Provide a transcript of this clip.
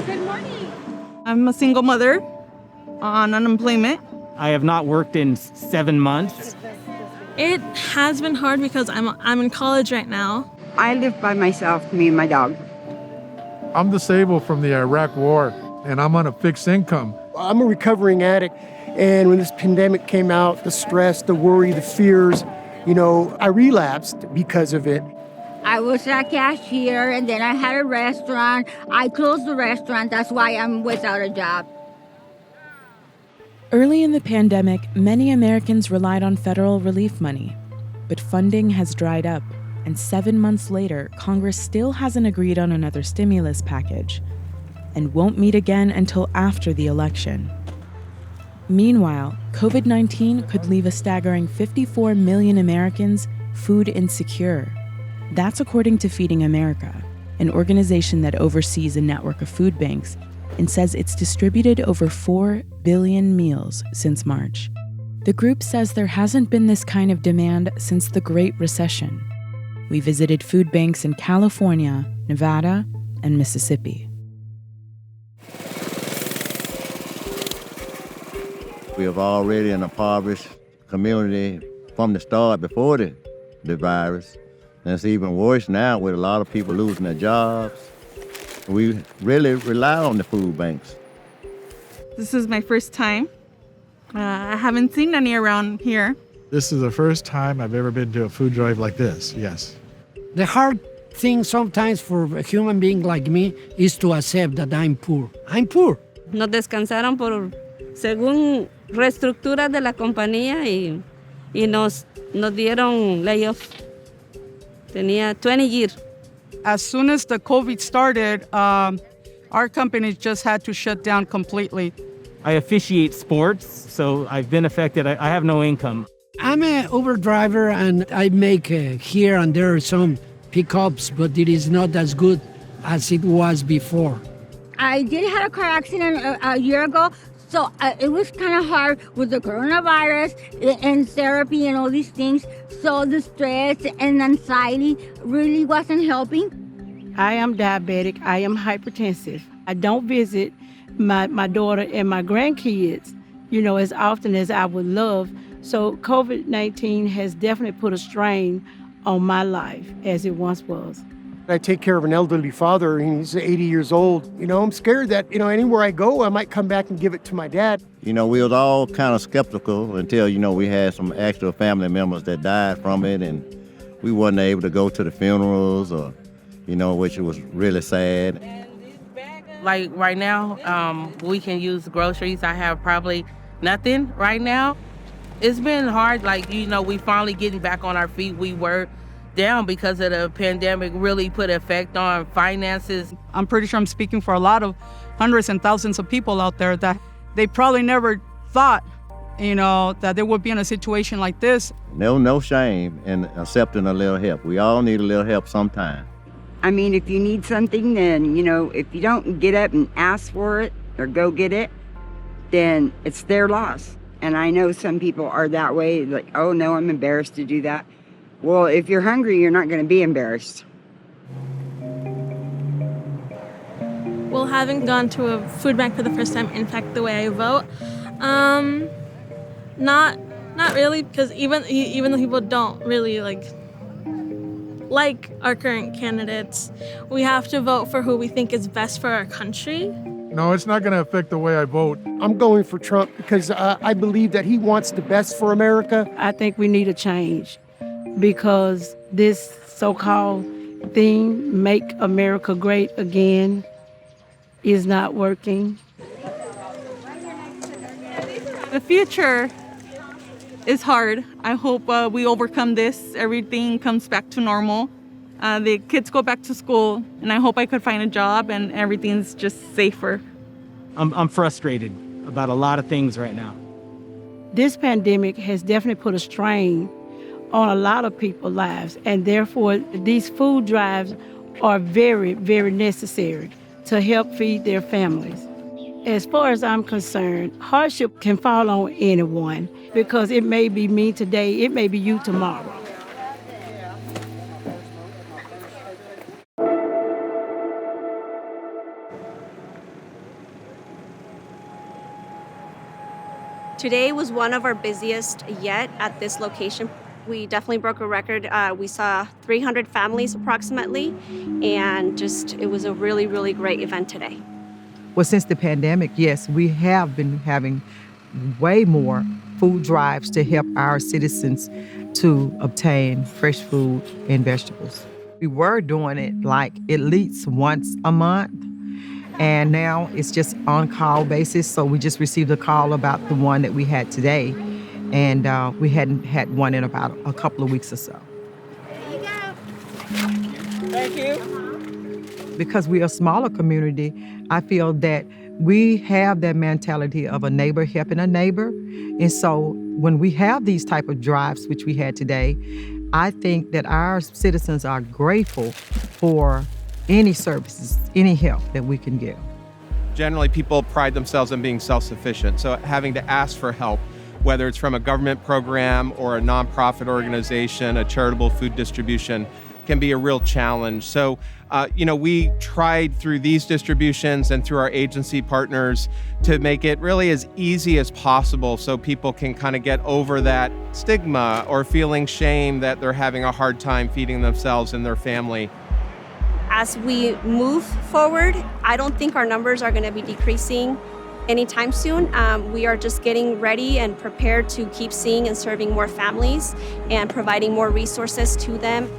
Good morning. I'm a single mother on unemployment. I have not worked in 7 months. It has been hard because I'm in college right now. I live by myself, me and my dog. I'm disabled from the Iraq War, and I'm on a fixed income. I'm a recovering addict, and when this pandemic came out, the stress, the worry, the fears, I relapsed because of it. I was a cashier, and then I had a restaurant. I closed the restaurant. That's why I'm without a job. Early in the pandemic, many Americans relied on federal relief money, but funding has dried up, and 7 months later, Congress still hasn't agreed on another stimulus package and won't meet again until after the election. Meanwhile, COVID-19 could leave a staggering 54 million Americans food insecure. That's according to Feeding America, an organization that oversees a network of food banks and says it's distributed over 4 billion meals since March. The group says there hasn't been this kind of demand since the Great Recession. We visited food banks in California, Nevada, and Mississippi. We have already an impoverished community from the start before the virus. And it's even worse now with a lot of people losing their jobs. We really rely on the food banks. This is my first time. I haven't seen any around here. This is the first time I've ever been to a food drive like this, yes. The hard thing sometimes for a human being like me is to accept that I'm poor. I'm poor. Nos descansaron según reestructura de la compañía y nos dieron layoff. Tenía 20 years. As soon as the COVID started, our company just had to shut down completely. I officiate sports, so I've been affected. I have no income. I'm an Uber driver, and I make here and there some pickups, but it is not as good as it was before. I did have a car accident a year ago, so it was kind of hard with the coronavirus and therapy and all these things. So the stress and anxiety really wasn't helping. I am diabetic. I am hypertensive. I don't visit my daughter and my grandkids, as often as I would love. So COVID-19 has definitely put a strain on my life as it once was. I take care of an elderly father, and he's 80 years old. I'm scared that, anywhere I go, I might come back and give it to my dad. We was all kind of skeptical until, we had some actual family members that died from it, and we wasn't able to go to the funerals or, which was really sad. Like right now, we can use groceries. I have probably nothing right now. It's been hard, we finally getting back on our feet. We were down because of the pandemic, really put effect on finances. I'm pretty sure I'm speaking for a lot of hundreds and thousands of people out there that they probably never thought, that they would be in a situation like this. No shame in accepting a little help. We all need a little help sometime. I mean, if you need something, then, if you don't get up and ask for it or go get it, then it's their loss. And I know some people are that way, like, oh no, I'm embarrassed to do that. Well, if you're hungry, you're not going to be embarrassed. Well, having gone to a food bank for the first time impacted the way I vote. Not really, because even though people don't really like our current candidates, we have to vote for who we think is best for our country. No, it's not going to affect the way I vote. I'm going for Trump because I believe that he wants the best for America. I think we need a change because this so-called thing, Make America Great Again, is not working. The future is hard. I hope we overcome this. Everything comes back to normal. The kids go back to school, and I hope I could find a job and everything's just safer. I'm frustrated about a lot of things right now. This pandemic has definitely put a strain on a lot of people's lives, and therefore these food drives are very, very necessary to help feed their families. As far as I'm concerned, hardship can fall on anyone because it may be me today, it may be you tomorrow. Today was one of our busiest yet at this location. We definitely broke a record. We saw 300 families approximately, and it was a really, really great event today. Well, since the pandemic, yes, we have been having way more food drives to help our citizens to obtain fresh food and vegetables. We were doing it like at least once a month, and now it's just on call basis. So we just received a call about the one that we had today, and we hadn't had one in about a couple of weeks or so. There you go. Thank you. Because we're a smaller community, I feel that we have that mentality of a neighbor helping a neighbor. And so when we have these type of drives, which we had today, I think that our citizens are grateful for any services, any help that we can give. Generally, people pride themselves on being self-sufficient, so having to ask for help, whether it's from a government program or a nonprofit organization, a charitable food distribution, can be a real challenge. So, we tried through these distributions and through our agency partners to make it really as easy as possible so people can kind of get over that stigma or feeling shame that they're having a hard time feeding themselves and their family. As we move forward, I don't think our numbers are going to be decreasing anytime soon. We are just getting ready and prepared to keep seeing and serving more families and providing more resources to them.